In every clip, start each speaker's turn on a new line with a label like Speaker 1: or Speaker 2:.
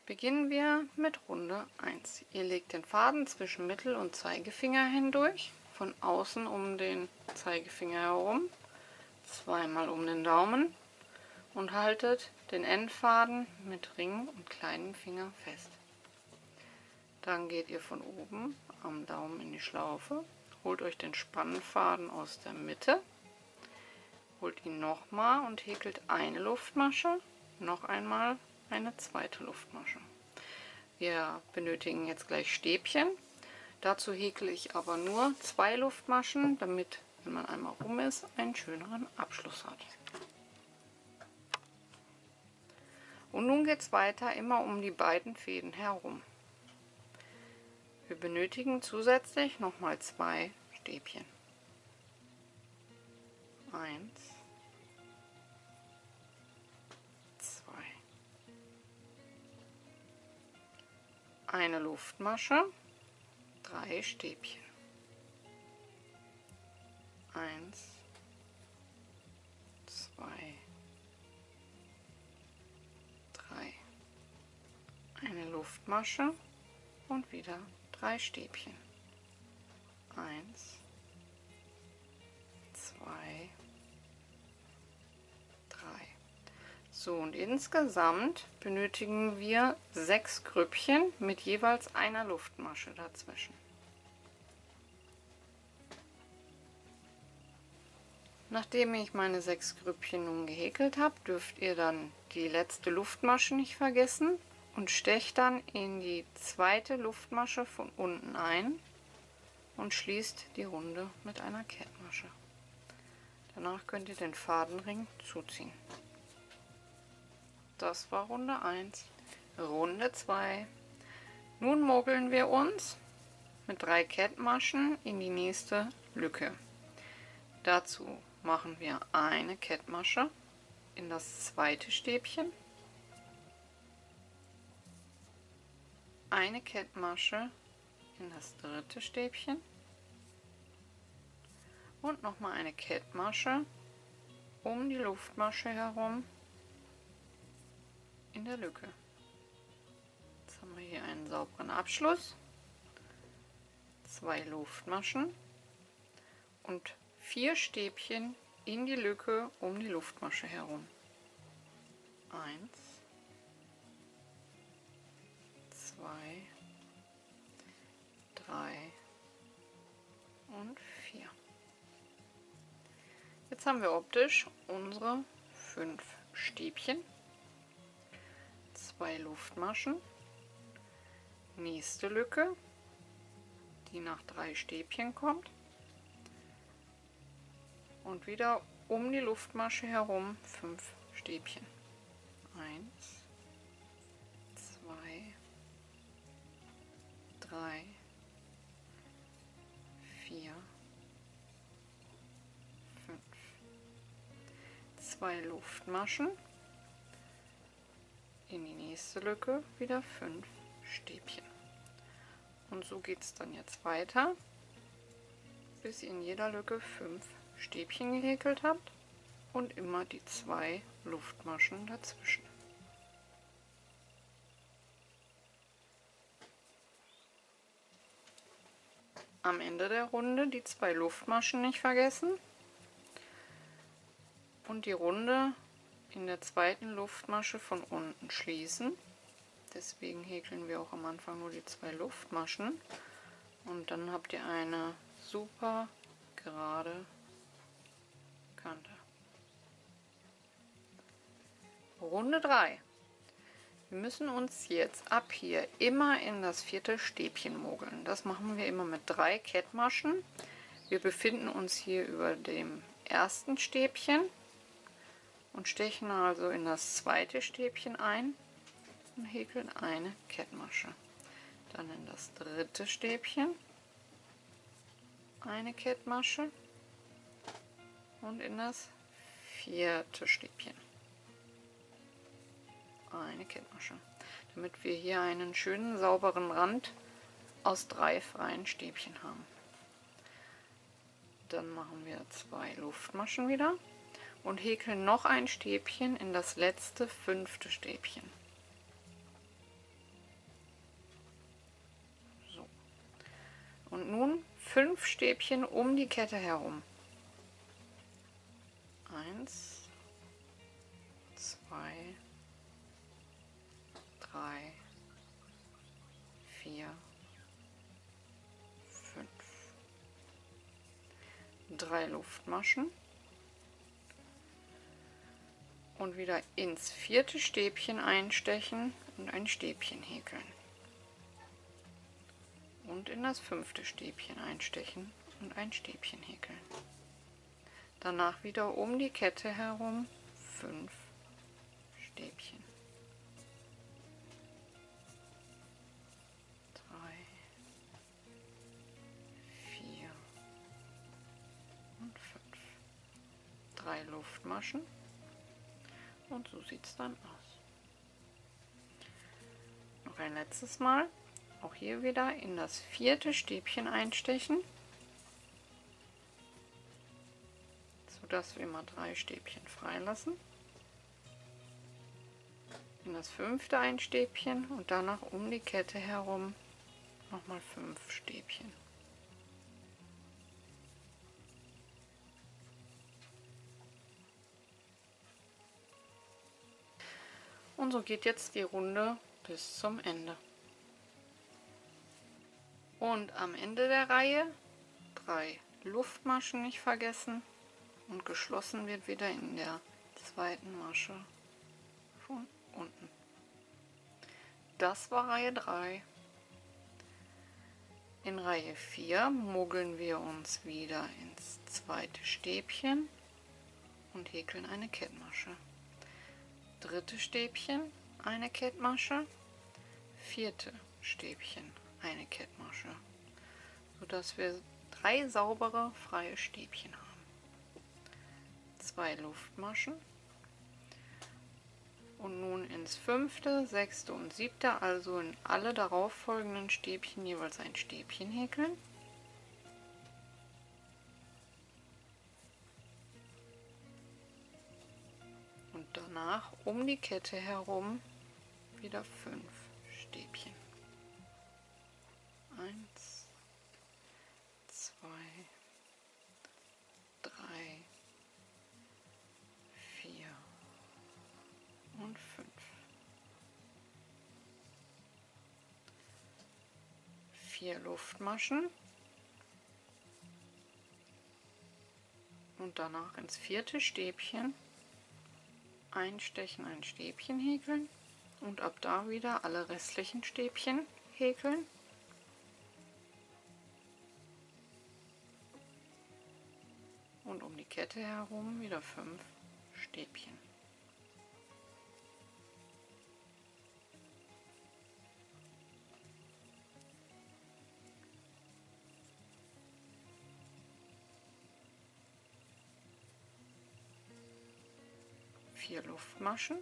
Speaker 1: Beginnen wir mit Runde 1. Ihr legt den Faden zwischen Mittel- und Zeigefinger hindurch, von außen um den Zeigefinger herum, zweimal um den Daumen und haltet den Endfaden mit Ring und kleinem Finger fest. Dann geht ihr von oben am Daumen in die Schlaufe, holt euch den Spannfaden aus der Mitte, holt ihn nochmal und häkelt eine Luftmasche, noch einmal eine zweite Luftmasche. Wir benötigen jetzt gleich Stäbchen. Dazu häkle ich aber nur 2 Luftmaschen, damit, wenn man einmal rum ist, einen schöneren Abschluss hat. Und nun geht es weiter immer um die beiden Fäden herum. Wir benötigen zusätzlich nochmal 2 Stäbchen. 1, 2. Eine Luftmasche, 3 Stäbchen. 1, 2, 3. Eine Luftmasche und wieder 3 Stäbchen. 1, 2, 3. So, und insgesamt benötigen wir 6 Grüppchen mit jeweils einer Luftmasche dazwischen. Nachdem ich meine 6 Grüppchen nun gehäkelt habe, dürft ihr dann die letzte Luftmasche nicht vergessen und stecht dann in die zweite Luftmasche von unten ein und schließt die Runde mit einer Kettmasche. Danach könnt ihr den Fadenring zuziehen. Das war Runde 1. Runde 2. Nun mogeln wir uns mit 3 Kettmaschen in die nächste Lücke. Dazu machen wir eine Kettmasche in das zweite Stäbchen, eine Kettmasche in das dritte Stäbchen und nochmal eine Kettmasche um die Luftmasche herum in der Lücke. Jetzt haben wir hier einen sauberen Abschluss, 2 Luftmaschen und 4 Stäbchen in die Lücke um die Luftmasche herum. 1, 2, 3 und 4. Jetzt haben wir optisch unsere 5 Stäbchen, 2 Luftmaschen, nächste Lücke, die nach 3 Stäbchen kommt und wieder um die Luftmasche herum 5 Stäbchen. 1, 2, 3, 4, 5. 2 Luftmaschen, in die nächste Lücke wieder 5 Stäbchen. Und so geht es dann jetzt weiter, bis ihr in jeder Lücke 5 Stäbchen gehäkelt habt und immer die 2 Luftmaschen dazwischen. Am Ende der Runde die 2 Luftmaschen nicht vergessen und die Runde in der zweiten Luftmasche von unten schließen. Deswegen häkeln wir auch am Anfang nur die 2 Luftmaschen und dann habt ihr eine super gerade Kante. Runde 3. Wir müssen uns jetzt ab hier immer in das 4. Stäbchen mogeln. Das machen wir immer mit 3 Kettmaschen. Wir befinden uns hier über dem ersten Stäbchen und stechen also in das 2. Stäbchen ein und häkeln eine Kettmasche. Dann in das 3. Stäbchen eine Kettmasche und in das 4. Stäbchen eine Kettmasche, damit wir hier einen schönen sauberen Rand aus 3 freien Stäbchen haben. Dann machen wir 2 Luftmaschen wieder und häkeln noch ein Stäbchen in das letzte 5. Stäbchen. Und nun 5 Stäbchen um die Kette herum. 1, 2, 3, 4, 5. 3 Luftmaschen und wieder ins 4. Stäbchen einstechen und ein Stäbchen häkeln. Und in das 5. Stäbchen einstechen und ein Stäbchen häkeln. Danach wieder um die Kette herum 5 Stäbchen. 3, 4 und 5. 3 Luftmaschen und so sieht es dann aus. Noch ein letztes Mal. Auch hier wieder in das 4. Stäbchen einstechen, sodass wir immer 3 Stäbchen freilassen. In das 5. ein Stäbchen und danach um die Kette herum nochmal 5 Stäbchen. Und so geht jetzt die Runde bis zum Ende. Und am Ende der Reihe 3 Luftmaschen nicht vergessen und geschlossen wird wieder in der 2. Masche von unten. Das war Reihe 3. In Reihe 4 mogeln wir uns wieder ins 2. Stäbchen und häkeln eine Kettmasche. 3. Stäbchen eine Kettmasche, 4. Stäbchen eine Kettmasche, sodass wir 3 saubere freie Stäbchen haben. 2 Luftmaschen und nun ins 5., 6. und 7., also in alle darauf folgenden Stäbchen jeweils ein Stäbchen häkeln. Und danach um die Kette herum wieder 5 Stäbchen. 1, 2, 3, 4 und 5. 4 Luftmaschen und danach ins 4. Stäbchen einstechen, ein Stäbchen häkeln und ab da wieder alle restlichen Stäbchen häkeln. Und um die Kette herum wieder 5 Stäbchen. Vier Luftmaschen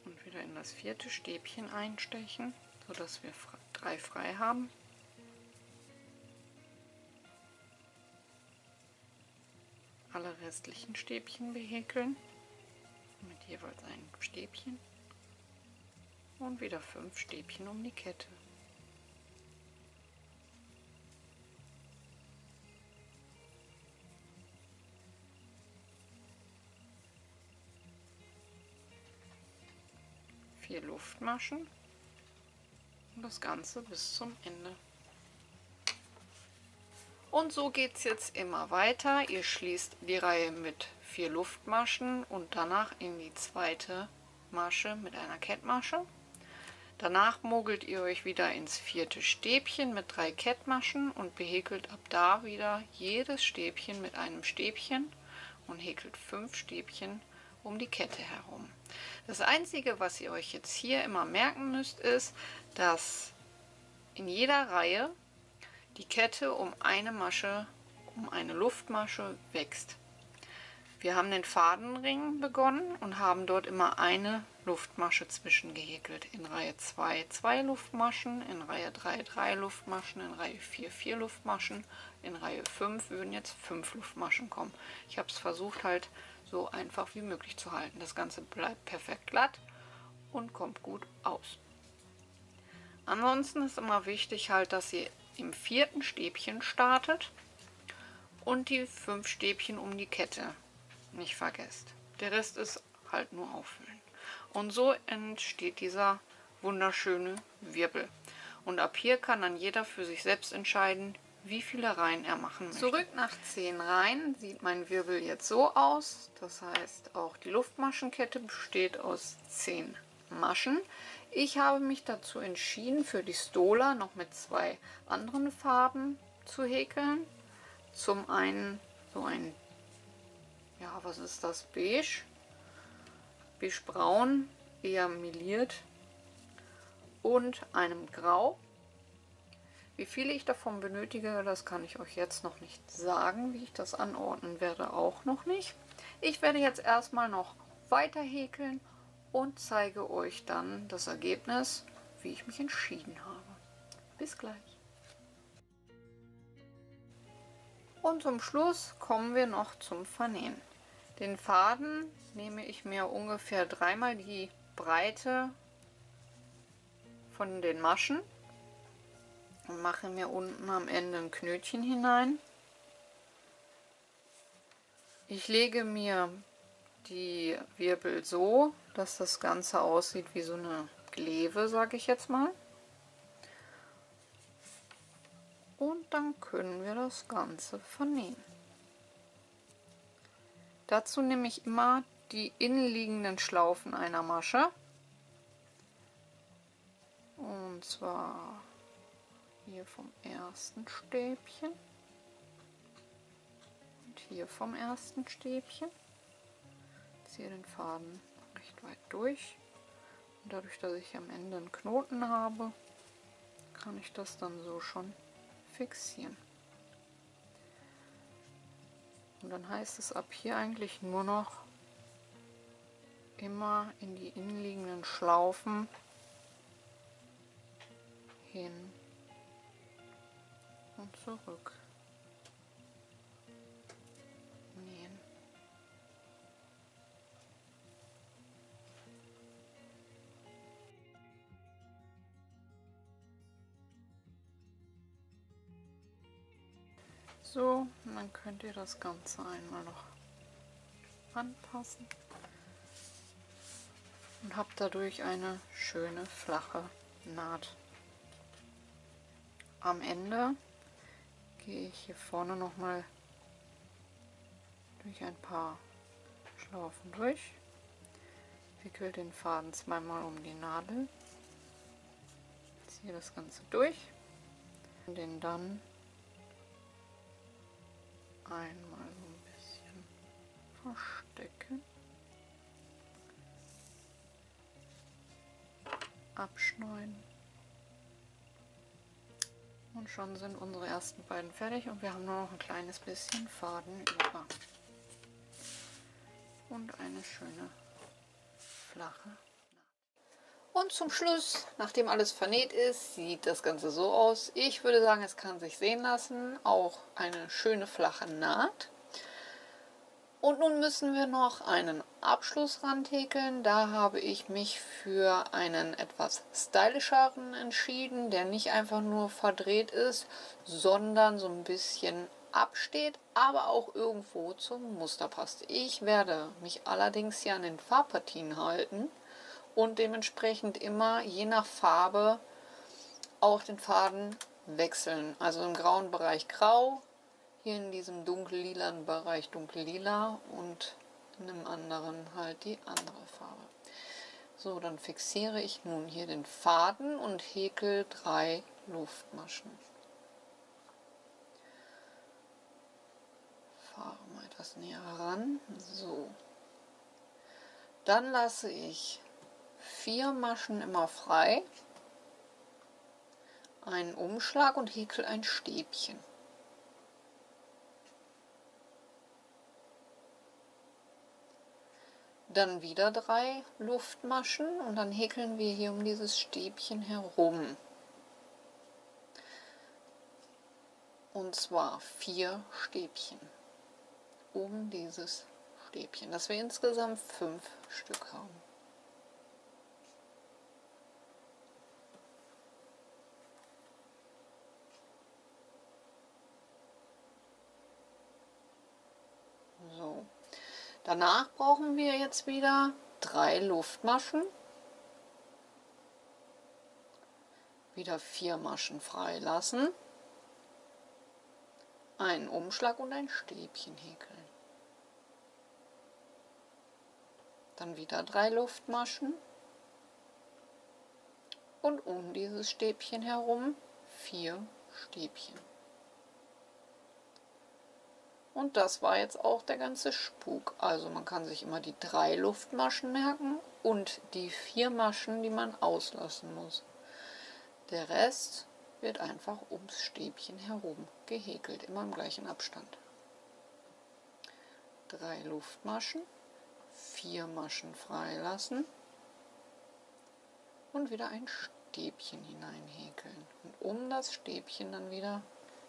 Speaker 1: und wieder in das 4. Stäbchen einstechen, sodass wir 3 frei haben. Alle restlichen Stäbchen behäkeln mit jeweils einem Stäbchen und wieder 5 Stäbchen um die Kette. Vier Luftmaschen und das Ganze bis zum Ende. Und so geht es jetzt immer weiter. Ihr schließt die Reihe mit 4 Luftmaschen und danach in die 2. Masche mit einer Kettmasche. Danach mogelt ihr euch wieder ins 4. Stäbchen mit 3 Kettmaschen und behäkelt ab da wieder jedes Stäbchen mit einem Stäbchen und häkelt 5 Stäbchen um die Kette herum. Das Einzige, was ihr euch jetzt hier immer merken müsst, ist, dass in jeder Reihe die Kette um eine Masche, um eine Luftmasche wächst. Wir haben den Fadenring begonnen und haben dort immer eine Luftmasche zwischen gehäkelt. In Reihe 2 2 Luftmaschen, in Reihe 3 3 Luftmaschen, in Reihe 4 4 Luftmaschen, in Reihe 5 würden jetzt 5 Luftmaschen kommen. Ich habe es versucht halt so einfach wie möglich zu halten. Das Ganze bleibt perfekt glatt und kommt gut aus. Ansonsten ist immer wichtig halt, dass ihr im 4. Stäbchen startet und die 5 Stäbchen um die Kette nicht vergesst. Der Rest ist halt nur auffüllen. Und so entsteht dieser wunderschöne Wirbel. Und ab hier kann dann jeder für sich selbst entscheiden, wie viele Reihen er machen möchte. Zurück nach 10 Reihen sieht mein Wirbel jetzt so aus. Das heißt, auch die Luftmaschenkette besteht aus 10 Maschen. Ich habe mich dazu entschieden, für die Stola noch mit 2 anderen Farben zu häkeln. Zum einen so ein, ja, was ist das? Beige. Beige-braun, eher meliert. Und einem Grau. Wie viele ich davon benötige, das kann ich euch jetzt noch nicht sagen. Wie ich das anordnen werde, auch noch nicht. Ich werde jetzt erstmal noch weiter häkeln und zeige euch dann das Ergebnis, wie ich mich entschieden habe. Bis gleich. Und zum Schluss kommen wir noch zum Vernähen. Den Faden nehme ich mir ungefähr 3-mal die Breite von den Maschen und mache mir unten am Ende ein Knötchen hinein. Ich lege mir die Wirbel so, dass das Ganze aussieht wie so eine Gleve, sage ich jetzt mal. Und dann können wir das Ganze vernähen. Dazu nehme ich immer die innenliegenden Schlaufen einer Masche. Und zwar hier vom ersten Stäbchen und hier vom ersten Stäbchen. Ziehe den Faden recht weit durch. Und dadurch, dass ich am Ende einen Knoten habe, kann ich das dann so schon fixieren. Und dann heißt es ab hier eigentlich nur noch immer in die innenliegenden Schlaufen hin und zurück nähen. So, und dann könnt ihr das Ganze einmal noch anpassen und habt dadurch eine schöne flache Naht. Am Ende gehe ich hier vorne noch mal durch ein paar Schlaufen durch, wickel den Faden 2-mal um die Nadel, ziehe das Ganze durch und den dann einmal so ein bisschen verstecken, abschneiden und schon sind unsere ersten beiden fertig und wir haben nur noch ein kleines bisschen Faden über und eine schöne flache Naht. Und zum Schluss, nachdem alles vernäht ist, sieht das Ganze so aus. Ich würde sagen, es kann sich sehen lassen, auch eine schöne flache Naht. Und nun müssen wir noch einen Abschlussrand häkeln. Da habe ich mich für einen etwas stylischeren entschieden, der nicht einfach nur verdreht ist, sondern so ein bisschen absteht, aber auch irgendwo zum Muster passt. Ich werde mich allerdings hier an den Farbpartien halten und dementsprechend immer je nach Farbe auch den Faden wechseln. Also im grauen Bereich grau, hier in diesem dunkellilanen Bereich dunkellila und in einem anderen halt die andere Farbe. So, dann fixiere ich nun hier den Faden und häkel 3 Luftmaschen. Fahre mal etwas näher ran. So. Dann lasse ich 4 Maschen immer frei, einen Umschlag und häkel ein Stäbchen. Dann wieder 3 Luftmaschen und dann häkeln wir hier um dieses Stäbchen herum. Und zwar 4 Stäbchen um dieses Stäbchen, dass wir insgesamt 5 Stück haben. Danach brauchen wir jetzt wieder 3 Luftmaschen, wieder 4 Maschen freilassen, einen Umschlag und ein Stäbchen häkeln. Dann wieder 3 Luftmaschen und um dieses Stäbchen herum 4 Stäbchen. Und das war jetzt auch der ganze Spuk. Also man kann sich immer die 3 Luftmaschen merken und die 4 Maschen, die man auslassen muss. Der Rest wird einfach ums Stäbchen herum gehäkelt, immer im gleichen Abstand. 3 Luftmaschen, 4 Maschen freilassen und wieder ein Stäbchen hineinhäkeln. Und um das Stäbchen dann wieder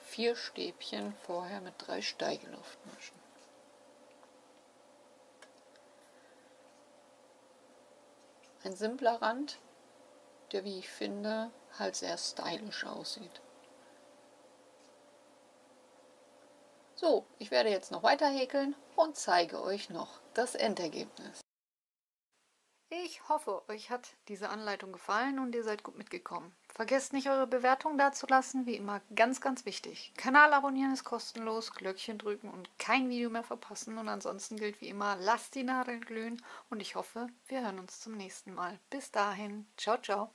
Speaker 1: 4 Stäbchen vorher mit 3 Steigeluftmaschen. Ein simpler Rand, der, wie ich finde, halt sehr stylisch aussieht. So, ich werde jetzt noch weiter häkeln und zeige euch noch das Endergebnis. Ich hoffe, euch hat diese Anleitung gefallen und ihr seid gut mitgekommen. Vergesst nicht, eure Bewertung dazulassen, wie immer ganz, ganz wichtig. Kanal abonnieren ist kostenlos, Glöckchen drücken und kein Video mehr verpassen. Und ansonsten gilt wie immer, lasst die Nadeln glühen und ich hoffe, wir hören uns zum nächsten Mal. Bis dahin, ciao, ciao.